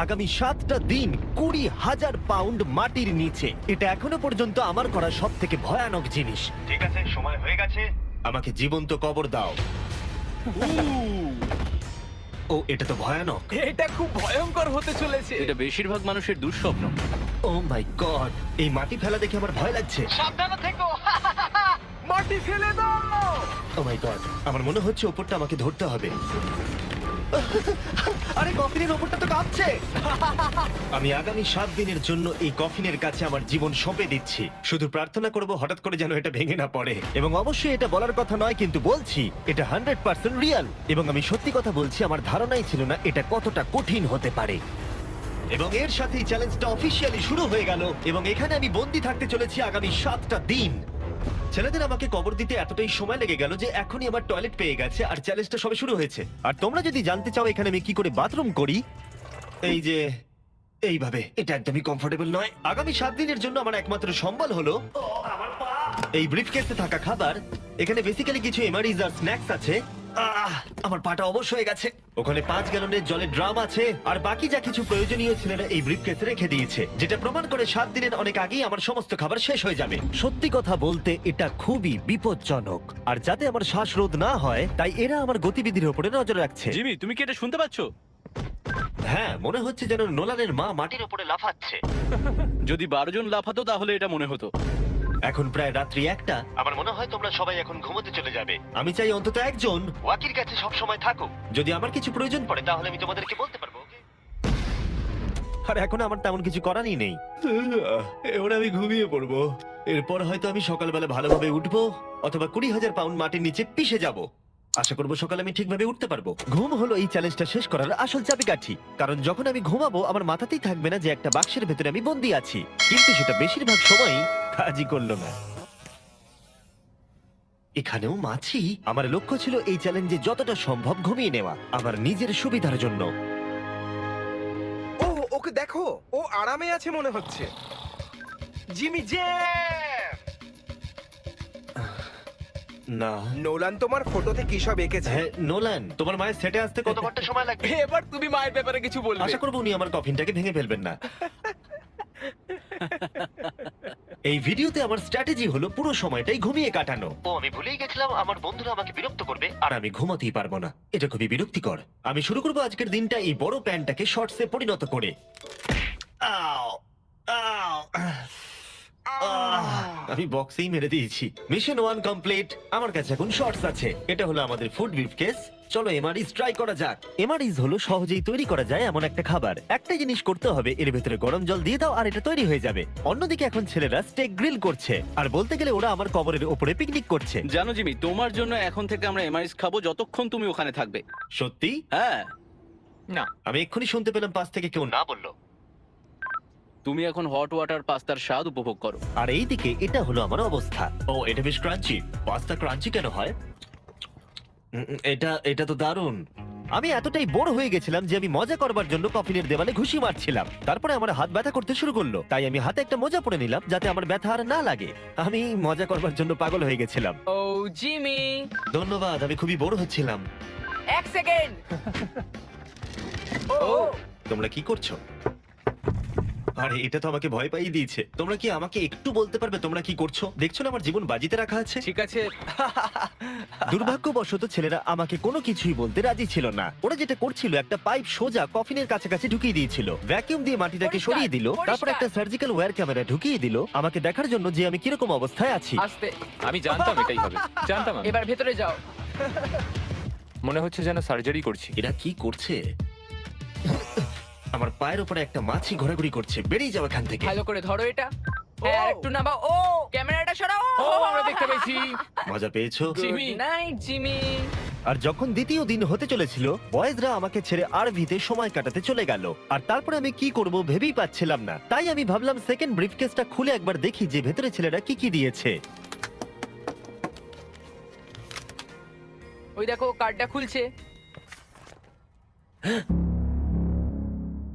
আগামী 7টা দিন 20,000 পাউন্ড মাটির নিচে। এটা এখনো পর্যন্ত আমার করা সব থেকে ভয়ানক জিনিস। ঠিক আছে, সময় হয়ে গেছে, আমাকে জীবন্ত কবর দাও। ও, এটা তো ভয়ানক। এটা খুব ভয়ঙ্কর হতে চলেছে। এটা বেশিরভাগ মানুষের দুঃস্বপ্ন। ও মাই গড, এই মাটি ফেলা দেখে আমার ভয় লাগছে। সাবধানে থেকো। মাটি ফেলে দাও। ও মাই গড, আমার মনে হচ্ছে ওপরটা আমাকে ধরতে হবে। আরে কফিনের ওপরটা তো কাঁপছে। আমি আগামী 7 দিনের জন্য এই কফিনের কাছে আমার জীবন সঁপে দিচ্ছি। শুধু প্রার্থনা করব হঠাৎ করে যেন এটা ভেঙে না পড়ে। এবং অবশ্যই এটা বলার কথা নয়, কিন্তু বলছি এটা 100% রিয়েল। এবং আমি সত্যি কথা বলছি, আমার ধারণাই ছিল না এটা কতটা কঠিন হতে পারে। এবং এর সাথেই চ্যালেঞ্জটা অফিসিয়ালি শুরু হয়ে গেল। এবং এখানে আমি বন্দি থাকতে চলেছি আগামী 7টা দিন। ছেলেদের আমাকে কবর দিতে এতটাই সময় লেগে গেল যে এখনই আমার টয়লেট পেয়ে গেছে, আর চ্যালেঞ্জটা সবে শুরু হয়েছে। আর তোমরা যদি জানতে চাও এখানে আমি কি করে বাথরুম করি, এই যে এইভাবে, এটা একদমই কমফোর্টেবল নয়। আগামী 7 দিনের জন্য আমার একমাত্র সম্বল হলো এই ব্রিফকেসে থাকা খাবার। এখানে বেসিক্যালি কিছু এমারিজ আর স্ন্যাক্স আছে। আমার পাটা অবশ হয়ে গেছে। ওখানে 5 গ্যালনের জলের ড্রাম আছে, আর বাকি যা কিছু প্রয়োজনীয় ছেলেরা এই ব্রিফকেসে রেখে দিয়েছে, যেটা প্রমাণ করে 7 দিনের অনেক আগেই আমার সমস্ত খাবার শেষ হয়ে যাবে। সত্যি কথা বলতে এটা খুবই বিপজ্জনক, আর যাতে আমার শ্বাসরোধ না হয় তাই এরা আমার গতিবিধির উপরে নজর রাখছে। জিমি, তুমি কি এটা শুনতে পাচ্ছ? হ্যাঁ, মনে হচ্ছে যেন নোলানের মা মাটির উপরে লাফাচ্ছে। যদি 12 জন লাফাতো তাহলে এটা মনে হতো। এখন প্রায় রাত্রি 1টা। আমার মনে হয় তোমরা সবাই এখন ঘুমোতে চলে যাবে। আমি চাই অন্তত একজন ওয়াকির কাছে সব সময় থাকুক। যদি আমার কিছু প্রয়োজন পড়ে তাহলে আমি তোমাদেরকে বলতে পারবো। আর এখন আমার তেমন কিছু করারই নেই। এবার আমি ঘুমিয়ে পড়বো। এরপর হয়তো আমি সকালবেলা ভালোভাবে উঠবো, অথবা 20,000 পাউন্ড মাটির নিচে পিষে যাব। আশা করবো সকালে আমি ঠিকভাবে উঠতে পারবো। ঘুম হলো এই চ্যালেঞ্জটা শেষ করার আসল চাবিকাঠি। কারণ যখন আমি ঘুমাবো আমার মাথাতেই থাকবে না যে একটা বাক্সের ভেতরে আমি বন্দি আছি। কিন্তু সেটা বেশিরভাগ সময়ই কাজই করলো না। এখানেও মাছি। আমার লক্ষ্য ছিল এই চ্যালেঞ্জে যতটা সম্ভব ঘুমিয়ে নেওয়া, আমার নিজের সুবিধার জন্য। ও, ওকে দেখো, ও আরামে আছে মনে হচ্ছে। Jimmy J. না, নোলান তোমার ফটোতে কি সব এঁকেছে? হ্যাঁ নোলান, তোমার মায়ের সেটে আসতে কত ঘন্টা সময় লাগবে? এবার তুমি মায়ের ব্যাপারে কিছু বলবে। আশা করবো উনি আমার কফিনটাকে ভেঙে ফেলবেন না। এই ভিডিওতে আমার স্ট্র্যাটেজি হলো পুরো সময়টাই ঘুমিয়ে কাটানো। ও, আমি ভুলেই গেছিলাম আমার বন্ধুরা আমাকে বিরক্ত করবে আর আমি ঘুমাতেই পারবো না। এটা খুবই বিরক্তিকর। আমি শুরু করবো আজকের দিনটা এই বড় প্যান্টটাকে শর্টসে পরিণত করে। আও, আও, আমি বক্সেই মেরে দিয়েছি। Mission 1 complete. আমার কাছে এখন শর্টস আছে। এটা হলো আমাদের ফুড ব্রিফকেস। চলো এমআরইজ ট্রাই করা যাক। এমআরইজ হলো সহজেই তৈরি করা যায় এমন একটা খাবার। একটা জিনিস করতে হবে, এর ভেতরে গরম জল দিয়ে দাও আর এটা তৈরি হয়ে যাবে। অন্যদিকে এখন ছেলেরা স্টেক গ্রিল করছে, আর বলতে গেলে ওরা আমার কবরের উপরে পিকনিক করছে। জানো জিমি, তোমার জন্য এখন থেকে আমরা এমআইএস খাবো যতক্ষণ তুমি ওখানে থাকবে। সত্যি? হ্যাঁ, না, আমি এক্ষুনি শুনতে পেলাম পাশ থেকে কেউ না বললো। তুমি এখন হট ওয়াটার পাস্তার স্বাদ উপভোগ করো। আর এইদিকে এটা হলো আমার অবস্থা। ও, এটা বেশ ক্রাঞ্চি। পাস্তা ক্রাঞ্চি কেন হয়? এটা তো দারুণ। আমি এতটাই বোর হয়ে গেছিলাম যে আমি মজা করবার জন্য কফিনের দেওয়ালে ঘুষি মারছিলাম। তারপরে আমার হাত ব্যথা করতে শুরু করলো, তাই আমি হাতে একটা মোজা পরে নিলাম যাতে আমার ব্যথা আর না লাগে। আমি মজা করবার জন্য পাগল হয়ে গেছিলাম। ও জিমি, ধন্যবাদ, আমি খুবই বোর হচ্ছিলাম। 1 সেকেন্ড। ও তোমরা কি করছো? আরে এটা তো আমাকে ভয় পাইয়ে দিয়েছে। তোমরা কি আমাকে একটু বলতে পারবে তোমরা কি করছো? দেখছো না আমার জীবন বাজিতে রাখা আছে। ঠিক আছে। দুর্ভাগ্যবশত ছেলেরা আমাকে কোনো কিছুই বলতে রাজি ছিল না। ওরা যেটা করছিল, একটা পাইপ সোজা কফিনের কাছাকাছি ঢুকিয়ে দিয়েছিল, ভ্যাকিউম দিয়ে মাটিটাকে পরিষ্কার, সরিয়ে দিল, তারপর পরিষ্কার। একটা সার্জিক্যাল ওয়্যার ক্যামেরা ঢুকিয়ে দিল আমাকে দেখার জন্য যে আমি কিরকম অবস্থায় আছি। আস্তে, আমি জানতাম এটাই হবে, জানতাম আমি। এবার ভেতরে যাও। মনে হচ্ছে যেন সার্জারি করছি। এরা কি করছে? আমার পায়ের উপরে একটা মাছি ঘোরাঘুরি করছে। বেরিয়ে যাও এখান থেকে। ভালো করে ধরো এটা। হ্যাঁ, একটু নামাও। ও ক্যামেরাটা সরাও। ও, আমরা দেখতে পেয়েছি। মজা পেয়েছো? জিমি। Good night Jimmy. আর যখন দ্বিতীয় দিন হতে চলেছিল, বয়েজরা আমাকে ছেড়ে আরভিতে সময় কাটাতে চলে গেল। আর তারপরে আমি কি করব ভেবেই পাচ্ছিলাম না। তাই আমি ভাবলাম সেকেন্ড ব্রিফকেসটা খুলে একবার দেখি যে ভেতরে ছেলেরা কি কি দিয়েছে। ওই দেখো কার্ডটা খুলছে।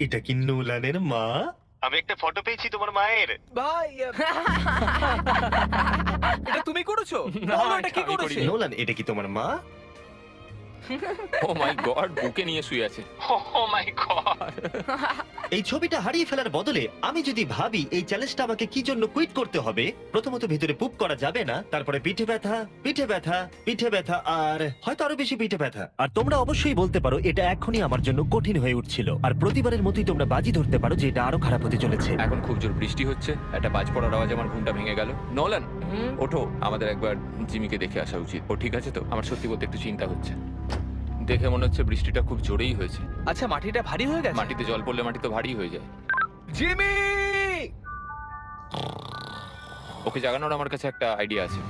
এটা কি নোলানের মা? আমি একটা ফটো পেয়েছি তোমার মায়ের। ভাই, এটা তুমি করেছো? না, বলো, এটা কি আমি করেছে? করিনি। নোলান, এটা কি তোমার মা? ও মাই গড, বুকে নিয়ে শুয়ে আছে। ও মাই গড। এই ছবিটা হারিয়ে ফেলার বদলে আমি যদি ভাবি এই চ্যালেঞ্জটা আমাকে কি জন্য কুইট করতে হবে, প্রথমত ভিতরে পুপ করা যাবে না, তারপরে পিঠে ব্যথা, পিঠে ব্যথা, পিঠে ব্যথা, আর হয়তো আরো বেশি পিঠে ব্যথা। আর তোমরা অবশ্যই বলতে পারো এটা এখনই আমার জন্য কঠিন হয়ে উঠছিল, আর প্রতিবারের মতোই তোমরা বাজি ধরতে পারো যে এটা আরো খারাপ হতে চলেছে। এখন খুব জোর বৃষ্টি হচ্ছে, একটা বাজ পড়ার আওয়াজে আমার ঘুমটা ভেঙে গেল। নোলান, ওঠো, আমাদের একবার জিমিকে দেখে আসা উচিত। ও ঠিক আছে তো? আমার সত্যি বলতে একটু চিন্তা হচ্ছে। দেখে মনে হচ্ছে বৃষ্টিটা খুব জোরেই হয়েছে। আচ্ছা, মাটিটা ভারী হয়ে গেছে। মাটিতে জল পড়লে মাটি তো ভারী হয়ে যায়। জিমি! ওকে জাগানোর আমার কাছে একটা আইডিয়া আছে।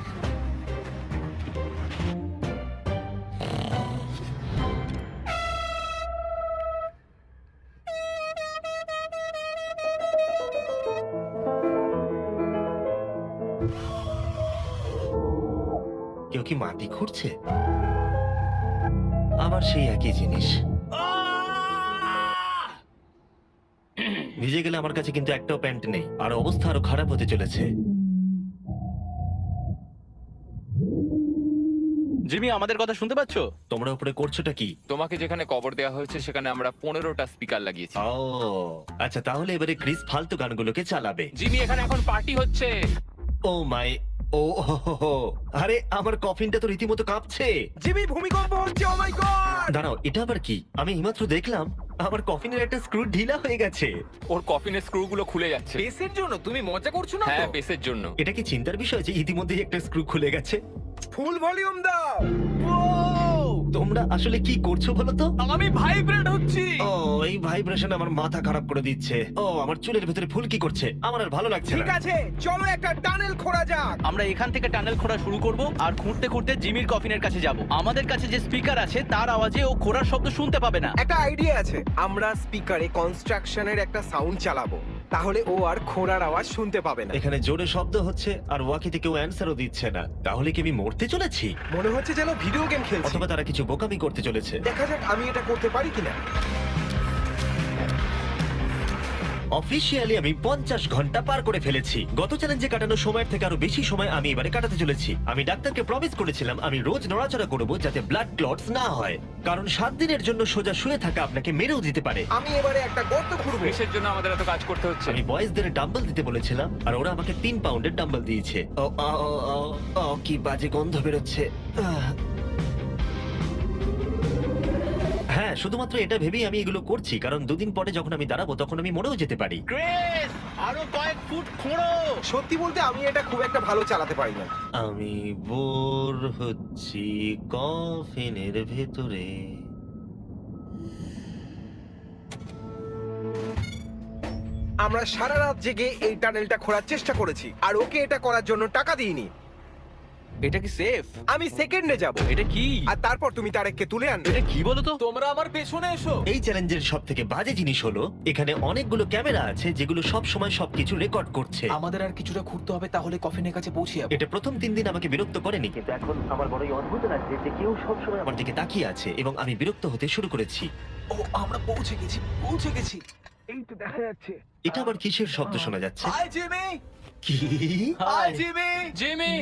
কেউ কি মাটি খুঁড়ছে? আবার সেই একই জিনিস। ভিজে গেলে আমার কাছে কিন্তু একটাও প্যান্ট নেই, আর অবস্থা আরো খারাপ হতে চলেছে। জিমি, আমাদের কথা শুনতে পাচ্ছো? তোমরা উপরে করছোটা কি? তোমাকে যেখানে কবর দেওয়া হয়েছে সেখানে আমরা 15টা স্পিকার লাগিয়েছি। ও আচ্ছা, তাহলে এবারে ক্রিস ফালতু গানগুলোকে চালাবে। জিমি, এখানে এখন পার্টি হচ্ছে। ও মাই, ও হো হো হো। আরে আমার কফিনটা তো রীতিমতো কাঁপছে। জিমি, ভূমিকম্প হচ্ছে! ও মাই গড! দাঁড়াও, এটা আবার কি? আমি এইমাত্র দেখলাম আমার কফিনের একটা স্ক্রু ঢিলা হয়ে গেছে। ওর কফিনের স্ক্রুগুলো খুলে যাচ্ছে। পেসের জন্য তুমি মজা করছো না তো? হ্যাঁ, পেসের জন্য। এটা কি চিন্তার বিষয় যে ইতিমধ্যেই একটা স্ক্রু খুলে গেছে? ফুল ভলিউম দাও! তোমরা আসলে কি করছো বলো তো? আমি ভাইব্রেট হচ্ছি! ও, এই ভাইব্রেশন আমার মাথা খারাপ করে দিচ্ছে। ও, আমার চুলের ভেতরে ফুলকি করছে, আমার আর ভালো লাগছে ঠিক না। আছে, চলো একটা টানেল খোঁড়া যাক। আমরা এখান থেকে টানেল খোঁড়া শুরু করব আর খুঁড়তে খুঁড়তে জিমির কফিনের কাছে যাব। আমাদের কাছে যে স্পিকার আছে তার আওয়াজে ও খোঁড়ার শব্দ শুনতে পাবে না। একটা আইডিয়া আছে, আমরা স্পিকারে কনস্ট্রাকশনের একটা সাউন্ড চালাবো, তাহলে ও আর খোঁড়ার আওয়াজ শুনতে পাবে না। এখানে জোরে শব্দ হচ্ছে আর ওয়াকিতে কেউ অ্যান্সারও দিচ্ছে না। তাহলে কি আমি মরতে চলেছি? মনে হচ্ছে যেন ভিডিও গেম খেলছি। অথবা তারা কিছু বোকামি করতে চলেছে। দেখা যাক আমি এটা করতে পারি কিনা। অফিসিয়ালি আমি 50 ঘন্টা পার করে ফেলেছি। গত চ্যালেঞ্জে কাটানো সময়ের থেকে আরো বেশি সময় আমি এবারে কাটাতে চলেছি। আমি ডাক্তারকে প্রমিস করেছিলাম আমি রোজ নড়াচড়া করব যাতে ব্লাড ক্লটস না হয়, কারণ 7 দিনের জন্য সোজা শুয়ে থাকা আপনাকে মেরেও দিতে পারে। আমি এবারে একটা গর্ত খুঁড়বো। পেসের জন্য আমাদের এত কাজ করতে হচ্ছে। আমি বয়েজদের ডাম্বল দিতে বলেছিলাম আর ওরা আমাকে 3 পাউন্ডের ডাম্বল দিয়েছে। ও ও, ও, ও, ও, কি বাজে গন্ধ বেরোচ্ছে। হ্যাঁ, শুধুমাত্র এটা ভেবেই আমি এগুলো করছি, কারণ 2 দিন পরে যখন আমি দাঁড়াবো তখন আমি মরেও যেতে পারি। ক্রিস, আরো কয়েক ফুট খোঁড়ো। সত্যি বলতে আমি এটা খুব একটা ভালো চালাতে পারি না। আমি বোর হচ্ছি কফিনের ভেতরে। আমরা সারা রাত জেগে এই টানেলটা খোঁড়ার চেষ্টা করেছি, আর ওকে এটা করার জন্য টাকা দিইনি। এটা কি সেফ? আমি সেকেন্ডে যাব, এটা কি? আর তারপর তুমি তারেককে তুলে আনবে। এটা কি বলো তো? তোমরা আমার পেছনে এসো। এই চ্যালেঞ্জের সব থেকে বাজে জিনিস হলো এখানে অনেকগুলো ক্যামেরা আছে যেগুলো সব সময় সবকিছু রেকর্ড করছে। আমাদের আর কিছুটা ঘুরতে হবে, তাহলে কফিনের কাছে পৌঁছে যাবো। এটা প্রথম 3 দিন আমাকে বিরক্ত করেনি, কিন্তু এখন আমার বড়ই অদ্ভুত লাগছে যে কেউ সব সময় আমার দিকে তাকিয়ে আছে এবং আমি বিরক্ত হতে শুরু করেছি। ও, আমরা পৌঁছে গেছি, পৌঁছে গেছি। এই তো দেখা যাচ্ছে। এটা আবার কিসের শব্দ শোনা যাচ্ছে? Hi Jimmy! কি? Hi Jimmy! জিমি!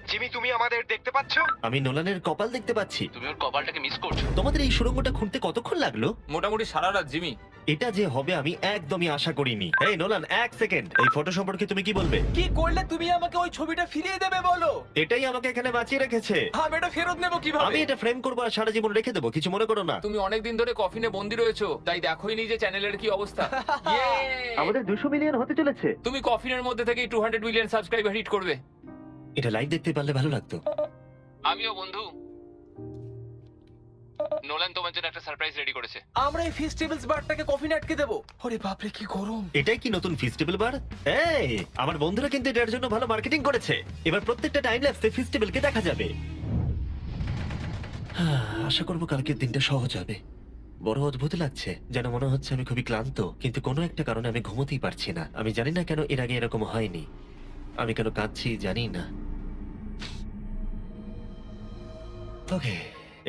জিমি, তুমি আমাদের দেখতে পাচ্ছ? আমি নোলানের কপাল দেখতে পাচ্ছি। তুমি ওর কপালটাকে মিস করছো। তোমাদের এই সুড়ঙ্গটা খুঁড়তে কতক্ষণ লাগলো? মোটামুটি সারা রাত জিমি। এটা যে হবে আমি একদমই আশা করিনি। এই নোলান, 1 সেকেন্ড, এই ফটো সম্পর্কে তুমি কি বলবে? কি করলে তুমি আমাকে ওই ছবিটা ফিরিয়ে দেবে বলো? এটাই আমাকে এখানে বাঁচিয়ে রেখেছে। আমি এটা ফেরত নেবো কিভাবে? আমি এটা ফ্রেম করবো আর সারা জীবন রেখে দেবো, কিছু মনে করো না। তুমি অনেকদিন ধরে কফিনে বন্দি রয়েছো, তাই দেখোই নি যে চ্যানেলের কি অবস্থা। Yay! আমাদের 200 মিলিয়ন হতে চলেছে। তুমি কফিনের মধ্যে থেকে 200 মিলিয়ন সাবস্ক্রাইবার হিট করবে। এটা লাইভ দেখতে পারলে ভালো লাগতো। আমিও বন্ধু। নোলান তোমার জন্য একটা সারপ্রাইজ রেডি করেছে। আমরা এই ফেস্টিভ্যালস বারটাকে কফিনে আটকে দেবো। ওরে বাপরে, কি গরম! এটাই কি নতুন ফেস্টিভ্যাল বার? এই, আমার বন্ধুরা কিন্তু এটার জন্য ভালো মার্কেটিং করেছে। এবার প্রত্যেকটা টাইম ল্যাপসে ফেস্টিভ্যালকে দেখা যাবে। আশা করবো কালকের দিনটা সহজ হবে। বড় অদ্ভুত লাগছে, যেন মনে হচ্ছে আমি খুবই ক্লান্ত, কিন্তু কোনো একটা কারণে আমি ঘুমোতেই পারছি না। আমি জানি না কেন এর আগে এরকম হয়নি। আমি কেন কাঁদছি জানি না। ওকে,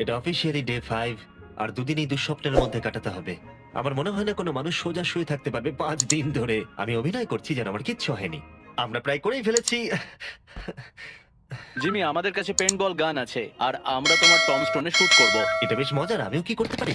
এটা অফিসিয়ালি ডে 5, আর 2 দিন এই দুঃস্বপ্নের মধ্যে কাটাতে হবে। আমার মনে হয় না কোনো মানুষ সোজা শুয়ে থাকতে পারবে 5 দিন ধরে। আমি অভিনয় করছি যেন আমার কিচ্ছু হয়নি। আমরা প্রায় করেই ফেলেছি। জিমি, আমাদের কাছে পেন্টবল গান আছে আর আমরা তোমার টম স্টোনে শুট করব। এটা বেশ মজার, আমিও কি করতে পারি?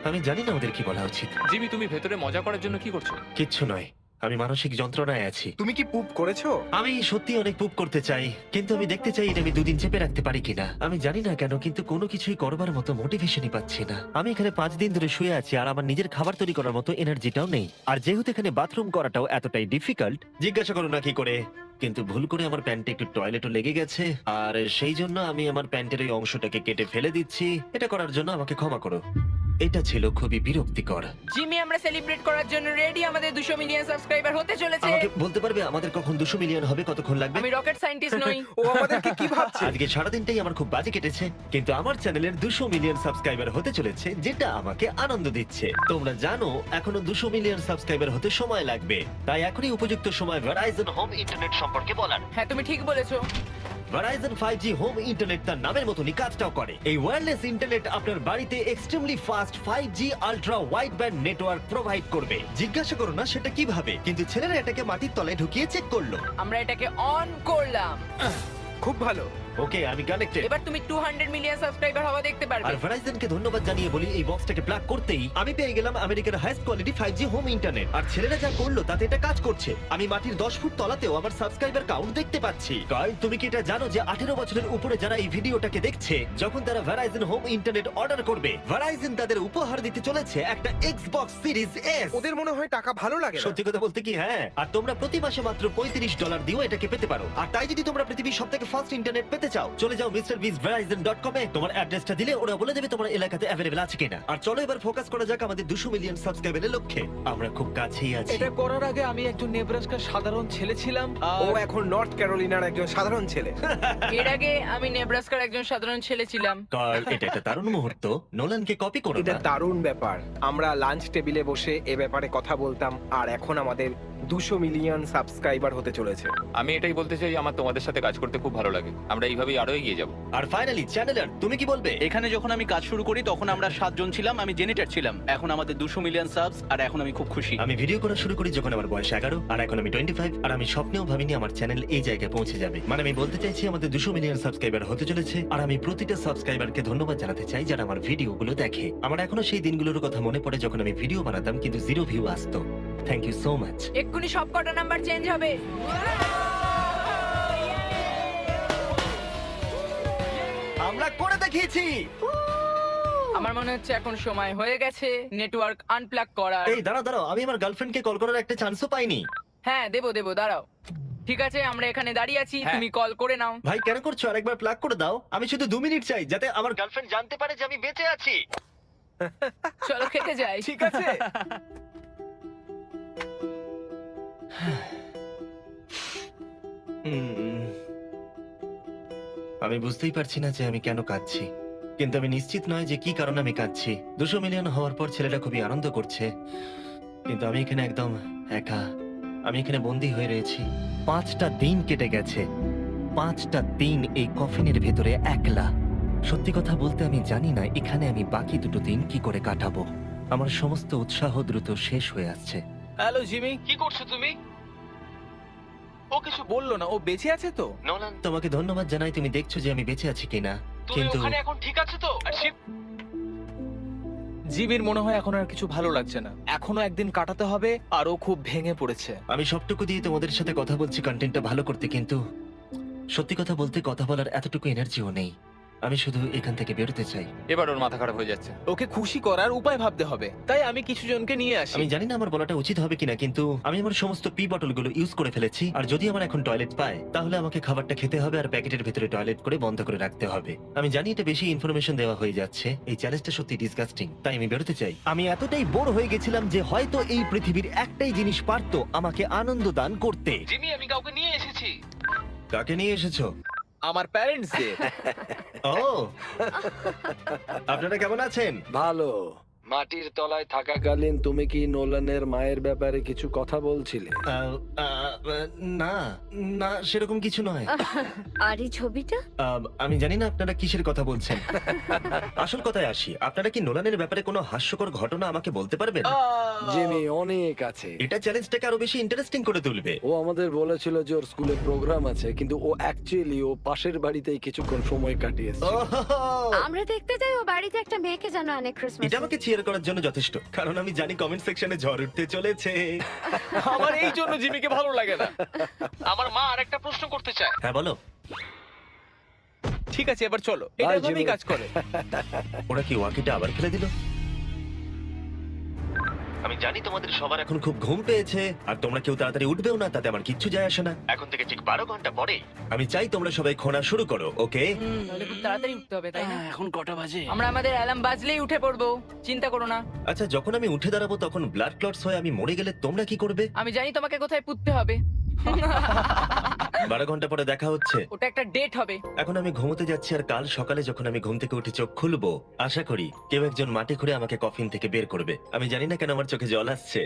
আমি জানি না ওদের কি বলা উচিত। জিমি, তুমি ভেতরে মজা করার জন্য কি করছো? কিচ্ছু নয়, আমি মানসিক যন্ত্রণায় আছি। তুমি কি পুপ করেছো? আমি সত্যি অনেক পুপ করতে চাই, কিন্তু আমি দেখতে চাই এটা আমি 2 দিন চেপে রাখতে পারি কিনা। আমি জানি না কেন, কিন্তু কোনো কিছুই করবার মতো মোটিভেশনই পাচ্ছি না। আমি এখানে 5 দিন ধরে শুয়ে আছি আর আমার নিজের খাবার তৈরি করার মতো এনার্জিটাও নেই। আর যেহেতু এখানে বাথরুম করাটাও এতটাই ডিফিকাল্ট, জিজ্ঞাসা করো না কি করে, কিন্তু ভুল করে আমার প্যান্টে একটু টয়লেটও লেগে গেছে, আর সেই জন্য আমি আমার প্যান্টের ওই অংশটাকে কেটে ফেলে দিচ্ছি। এটা করার জন্য আমাকে ক্ষমা করো। এটা ছিল খুবই বিরক্তিকর। জিমি, আমরা সেলিব্রেট করার জন্য রেডি। আমাদের 200 মিলিয়ন সাবস্ক্রাইবার হতে চলেছে। আমাকে বলতে পারবে আমাদের কখন 200 মিলিয়ন হবে, কতক্ষণ লাগবে? আমি রকেট সায়েন্টিস্ট নই। ও আমাদেরকে কি ভাবছে? আজকে সারাদিনটাই আমার খুব বাজে কেটেছে, কিন্তু আমার চ্যানেলের 200 মিলিয়ন সাবস্ক্রাইবার হতে চলেছে, যেটা আমাকে আনন্দ দিচ্ছে। তোমরা জানো এখনো 200 মিলিয়ন সাবস্ক্রাইবার হতে সময় লাগবে, তাই এখনই উপযুক্ত সময় ভেরাইজন হোম ইন্টারনেট সম্পর্কে বলার। হ্যাঁ, তুমি ঠিক বলেছো। ভেরাইজন 5G হোম ইন্টারনেট তার নামের মতনই কাজটাও করে। এই ওয়্যারলেস ইন্টারনেট আপনার বাড়িতে extremely fast 5G ultra wide band network provide করবে। জিজ্ঞাসা করো না সেটা কিভাবে, কিন্তু ছেলেরা এটাকে মাটির তলায় ঢুকিয়ে চেক করলো। আমরা এটাকে অন করলাম। খুব ভালো। ওকে, আমি কানেক্টেড। এবার তুমি 200 মিলিয়ন সাবস্ক্রাইবার হওয়া দেখতে পারবে। আর ভেরাইজনকে ধন্যবাদ জানিয়ে বলি, এই বক্সটাকে প্লাগ করতেই আমি পেয়ে গেলাম আমেরিকার highest quality 5G home internet. আর ছেলেরা যা করলো তাতে এটা কাজ করছে। আমি মাটির 10 ফুট তলাতেও আমার সাবস্ক্রাইবার কাউন্ট দেখতে পাচ্ছি। কারণ তুমি কি এটা জানো যে 18 বছরের উপরে যারা এই ভিডিওটাকে দেখছে, যখন তারা ভেরাইজন হোম ইন্টারনেট অর্ডার করবে, ভেরাইজন তাদের উপহার দিতে চলেছে একটা Xbox Series S। ওদের মনে হয় টাকা ভালো লাগে না। সত্যি কথা বলতে কি, হ্যাঁ। আর তোমরা প্রতি মাসে মাত্র $35 দিয়েও এটাকে পেতে পারো। আর তাই যদি তোমরা পৃথিবীর সবথেকে ফাস্ট ইন্টারনেট পেতে চাও, চলে যাও MrBeastVerizon.com এ। তোমার অ্যাড্রেসটা দিলে ওরা বলে দেবে তোমার এলাকাতে অ্যাভেলেবল আছে কিনা। আর চলো এবার ফোকাস করা যাক আমাদের 200 মিলিয়ন সাবস্ক্রাইবারের লক্ষ্যে। আমরা খুব কাছেই আছি। এটা করার আগে আমি একজন নেব্রাস্কার সাধারণ ছেলে ছিলাম ও আর এখন নর্থ ক্যারোলিনার একজন সাধারণ ছেলে। এর আগে আমি নেব্রাস্কার একজন সাধারণ ছেলে ছিলাম। কার্ল, এটা একটা দারুণ মুহূর্ত। নোলানকে কপি করো এটা না। দারুণ ব্যাপার। আমরা লাঞ্চ টেবিলে বসে এ ব্যাপারে কথা বলতাম, আর এখন আমাদের 200 মিলিয়ন সাবস্ক্রাইবার হতে চলেছে। আমি এটাই বলতে চাই, আমার তোমাদের সাথে কাজ করতে খুব ভালো লাগে। আমরা এইভাবেই আরো এগিয়ে যাব। আর ফাইনালি চ্যানেলার, তুমি কি বলবে? এখানে যখন আমি কাজ শুরু করি তখন আমরা 7 জন ছিলাম, আমি জেনিটার ছিলাম। এখন আমাদের 200 মিলিয়ন সাবস আর এখন আমি খুব খুশি। আমি ভিডিও করা শুরু করি যখন আমার বয়স 11, আর এখন আমি 25। আর আমি স্বপ্নেও ভাবিনি আমার চ্যানেল এই জায়গায় পৌঁছে যাবে। মানে আমি বলতে চাইছি আমাদের 200 মিলিয়ন সাবস্ক্রাইবার হতে চলেছে, আর আমি প্রতিটা সাবস্ক্রাইবারকে ধন্যবাদ জানাতে চাই যারা আমার ভিডিওগুলো দেখে। আমার এখনো সেই দিনগুলোর কথা মনে পড়ে যখন আমি ভিডিও বানাতাম কিন্তু 0 ভিউ আসতো। Thank you so much. এক্ষুনি সব কটা নাম্বার চেঞ্জ হবে। আমরা করে দেখিয়েছি। আমার মনে হচ্ছে এখন সময় হয়ে গেছে নেটওয়ার্ক আনপ্লাগ করার। এই দাঁড়াও, আমি আমার গার্লফ্রেন্ডকে কল করার একটা চান্সও পাইনি। হ্যাঁ, দেবো, দাঁড়াও। ঠিক আছে, আমরা এখানে দাঁড়িয়ে আছি, হ্যাঁ। তুমি কল করে নাও। ভাই কেন করছো? আরেকবার প্লাগ করে দাও। আমি শুধু 2 মিনিট চাই, যাতে আমার গার্লফ্রেন্ড জানতে পারে যে আমি বেঁচে আছি। চলো খেতে যাই। ঠিক আছে। হুম। আমি বুঝতেই পারছি না যে আমি কেন কাঁদছি, কিন্তু আমি নিশ্চিত নয় যে কি কারণে আমি কাঁদছি। 200 মিলিয়ন হওয়ার পর ছেলেরা খুবই আনন্দ করছে, কিন্তু আমি এখানে একদম একা। আমি এখানে বন্দী হয়ে রয়েছি। 5টা দিন কেটে গেছে, 5টা দিন এই কফিনের ভেতরে একলা। সত্যি কথা বলতে আমি জানি না এখানে আমি বাকি 2 দিন কি করে কাটাবো। আমার সমস্ত উৎসাহ দ্রুত শেষ হয়ে আসছে। হ্যালো জিমি, কি করছো তুমি? ও কিছু বললো না, ও বেঁচে আছে তো? নোলান, তোমাকে ধন্যবাদ জানাই, তুমি দেখছো যে আমি বেঁচে আছি কিনা। তুমি কিন্তু ওখানে এখন ঠিক আছে তো? আর শিব জিমির মনে হয় এখন আর কিছু ভালো লাগছে না। এখনো একদিন কাটাতে হবে আর ও খুব ভেঙে পড়েছে। আমি সবটুকু দিয়ে তোমাদের সাথে কথা বলছি কন্টেন্টটা ভালো করতে, কিন্তু সত্যি কথা বলতে কথা বলার এতটুকু এনার্জিও নেই। আমি শুধু এখান থেকে বেরোতে চাই। এবার ওর মাথা খারাপ হয়ে যাচ্ছে। ওকে খুশি করার উপায় ভাবতে হবে, তাই আমি কিছু জনকে নিয়ে আসি। আমি জানি না আমার বলাটা উচিত হবে কিনা, কিন্তু আমি আমার সমস্ত পি বটলগুলো ইউজ করে ফেলেছি। আর যদি আমার এখন টয়লেট পায়, তাহলে আমাকে খাবারটা খেতে হবে আর প্যাকেটের ভিতরে টয়লেট করে বন্ধ করে রাখতে হবে। আমি জানি এটা বেশি ইনফরমেশন দেওয়া হয়ে যাচ্ছে, এই চ্যালেঞ্জটা সত্যি ডিসগাস্টিং, তাই আমি বেরোতে চাই। আমি এতটাই বোর হয়ে গেছিলাম যে হয়তো এই পৃথিবীর একটাই জিনিস পারতো আমাকে আনন্দ দান করতে। জিমি, আমি কাউকে নিয়ে এসেছি। কাকে নিয়ে এসেছো? আমার প্যারেন্টস কে। ও, আপনারা কেমন আছেন? ভালো। মাটির তলায় থাকাকালীন তুমি কি নোলানের মায়ের ব্যাপারে কিছু কথা বলছিলে? না না, সেরকম কিছু নয়। আর এই ছবিটা? আমি জানি না আপনারা কিসের কথা বলছেন। আসল কথায় আসি, আপনারা কি নোলানের ব্যাপারে কোনো হাস্যকর ঘটনা আমাকে বলতে পারবেন? জিমি, অনেক আছে। এটা চ্যালেঞ্জটাকে আরো বেশি ইন্টারেস্টিং করে তুলবে। ও আমাদের বলেছিল যে ওর স্কুলে প্রোগ্রাম আছে, কিন্তু ও অ্যাকচুয়ালি ও পাশের বাড়িতেই কিছুক্ষণ সময় কাটিয়েছে। আমরা দেখতে যাই ও বাড়িতে একটা মেয়েকে জানো অনেক ক্রিসমাস। এটা আমাকে চিয়ার করার জন্য যথেষ্ট, কারণ আমি জানি কমেন্ট সেকশনে ঝড় উঠতে চলেছে। আমার এই জন্য জিমিকে ভালো লাগে না। আমার মা আরেকটা প্রশ্ন করতে চায়। হ্যাঁ বলো। ঠিক আছে, এবার চলো, এটা Bye, এভাবেই জিমি। কাজ করে। ওরা কি ওয়াকিটা আবার ফেলে দিল? আমি জানি তোমাদের সবার এখন খুব ঘুম পেয়েছে, আর তোমরা কেউ তাড়াতাড়ি উঠবেও না, তাতে আমার কিচ্ছু যায় আসে না। এখন থেকে ঠিক 12 ঘন্টা পরে আমি চাই তোমরা সবাই খোঁড়া শুরু করো, ওকে? তাহলে খুব তাড়াতাড়ি উঠতে হবে, তাই না? এখন কটা বাজে? আমরা আমাদের অ্যালার্ম বাজলেই উঠে পড়বো, চিন্তা করো না। আচ্ছা, যখন আমি উঠে দাঁড়াবো তখন ব্লাড ক্লটস হয়ে আমি মরে গেলে তোমরা কি করবে? আমি জানি তোমাকে কোথায় পুঁততে হবে। 12 ঘন্টা পরে দেখা হচ্ছে। ওটা একটা ডেট হবে। এখন আমি ঘুমোতে যাচ্ছি, আর কাল সকালে যখন আমি ঘুম থেকে উঠে চোখ খুলবো, আশা করি কেউ একজন মাটি খুঁড়ে আমাকে কফিন থেকে বের করবে। আমি জানি না কেন আমার চোখে জল আসছে।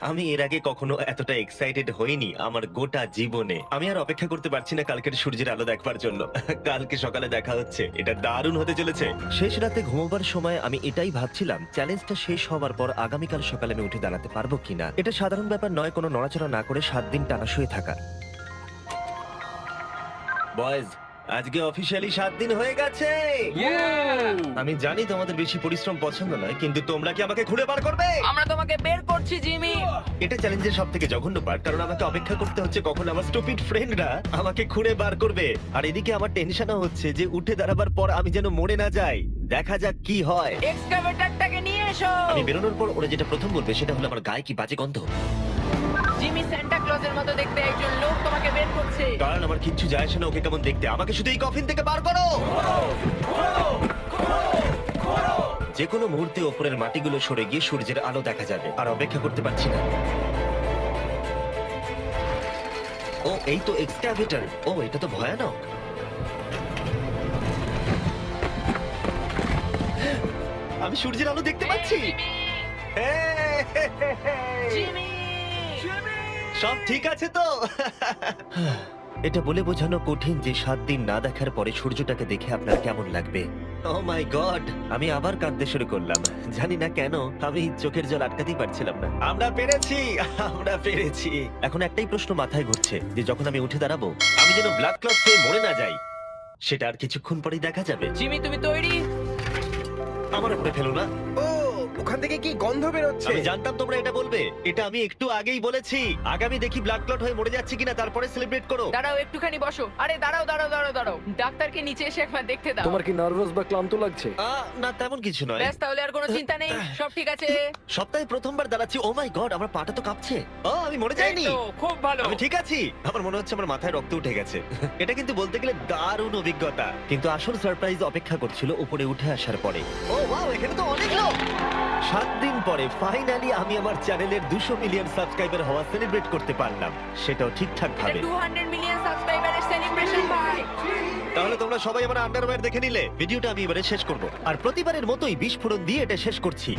আমি এর আগে কখনো এতটা এক্সাইটেড হইনি আমার গোটা জীবনে। আমি আর অপেক্ষা করতে পারছি না কালকের সূর্যের আলো দেখবার জন্য। কালকে সকালে দেখা হচ্ছে, এটা দারুণ হতে চলেছে। শেষ রাতে ঘুমোবার সময় আমি এটাই ভাবছিলাম, চ্যালেঞ্জটা শেষ হওয়ার পর আগামীকাল সকালে আমি উঠে দাঁড়াতে পারবো কিনা। এটা সাধারণ ব্যাপার নয় কোনো নড়াচড়া না করে 7 দিন টানা শুয়ে থাকা। বয়েজ, আজকে অফিসিয়ালি 7 দিন হয়ে গেছে। আমি জানি তোমাদের বেশি পরিশ্রম পছন্দ নয়, কিন্তু তোমরা কি আমাকে ঘুরে বার করবে? আমরা তোমাকে বের করছি, জিমি। এটা চ্যালেঞ্জের সব থেকে জঘন্য পার্ট, কারণ আমাকে অপেক্ষা করতে হচ্ছে কখন আমার স্টুপিড ফ্রেন্ডরা আমাকে ঘুরে বার করবে। আর এদিকে আমার টেনশনও হচ্ছে যে উঠে দাঁড়াবার পর আমি যেন মরে না যাই। দেখা যাক কি হয়। এক্সকাভেটরটাকে নিয়ে এসো। আমি বেরোনোর পর ওরা যেটা প্রথম বলবে সেটা হলো আমার গায়ে কি বাজে গন্ধ। জিমি সান্টা ক্লজের মতো দেখতে একজন লোক তোমাকে বের করছে। কারণ আমার কিচ্ছু যায় আসে না ওকে কেমন দেখতে, আমাকে শুধু এই কফিন থেকে বার করো। যে কোনো মুহূর্তে ওপরের মাটিগুলো সরে গিয়ে সূর্যের আলো দেখা যাবে, আর অপেক্ষা করতে পারছি না। ও, এই তো এক্সক্যাভেটর। ও, এটা তো ভয়ানক। আমি সূর্যের আলো দেখতে পাচ্ছি। জিমি! সব ঠিক আছে তো? এটা বলে বোঝানো কঠিন যে 7 দিন না দেখার পরে সূর্যটাকে দেখে আপনার কেমন লাগবে। ও মাই গড, আমি আবার কাঁদতে শুরু করলাম। জানি না কেন, আমি চোখের জল আটকাতেই পারছিলাম না। আমরা পেরেছি, আমরা পেরেছি। এখন একটাই প্রশ্ন মাথায় ঘুরছে, যে যখন আমি উঠে দাঁড়াবো আমি যেন ব্লাড ক্লট হয়ে মরে না যাই। সেটা আর কিছুক্ষণ পরেই দেখা যাবে। জিমি, তুমি তৈরি? আমার উপরে ফেলো না। ও, ওখান থেকে কি গন্ধ বেরোচ্ছে? আমি জানতাম তোমরা এটা বলবে। এটা আমি একটু আগেই বলেছি। আগামী দেখি ব্লাড ক্লট হয়ে মরে যাচ্ছে কিনা, তারপরে সেলিব্রেট করো। দাঁড়াও, একটুখানি বসো। আরে দাঁড়াও দাঁড়াও দাঁড়াও দাঁড়াও, ডাক্তারকে নিচে এসে একবার দেখতে দাও। তোমার কি নার্ভাস বা ক্লান্ত লাগছে? না, তেমন কিছু নয়। ব্যাস, তাহলে আর কোনো চিন্তা নেই, সব ঠিক আছে। সপ্তাহে প্রথমবার দাঁড়াচ্ছি। ও মাই গড, আমার পাটা তো কাঁপছে। ও, আমি মরে যাইনি। এই তো, খুব ভালো। আমি ঠিক আছি। আমার মনে হচ্ছে আমার মাথায় রক্ত উঠে গেছে। এটা কিন্তু বলতে গেলে দারুণ অভিজ্ঞতা, কিন্তু আসল সারপ্রাইজ অপেক্ষা করছিল উপরে উঠে আসার পরে। ও ওয়াও, এখানে তো অনেক লোক। 7 দিন পরে ফাইনালি আমি আমার চ্যানেলের 200 মিলিয়ন সাবস্ক্রাইবার হওয়া সেলিব্রেট করতে পারলাম, সেটাও ঠিকঠাক এটা ভাবে। 200 মিলিয়ন সাবস্ক্রাইবারের সেলিব্রেশন ভাই। তাহলে তোমরা সবাই আমার আন্ডারওয়্যার দেখে নিলে। ভিডিওটা আমি এবারে শেষ করব, আর প্রতিবারের মতোই বিস্ফোরণ দিয়ে এটা শেষ করছি।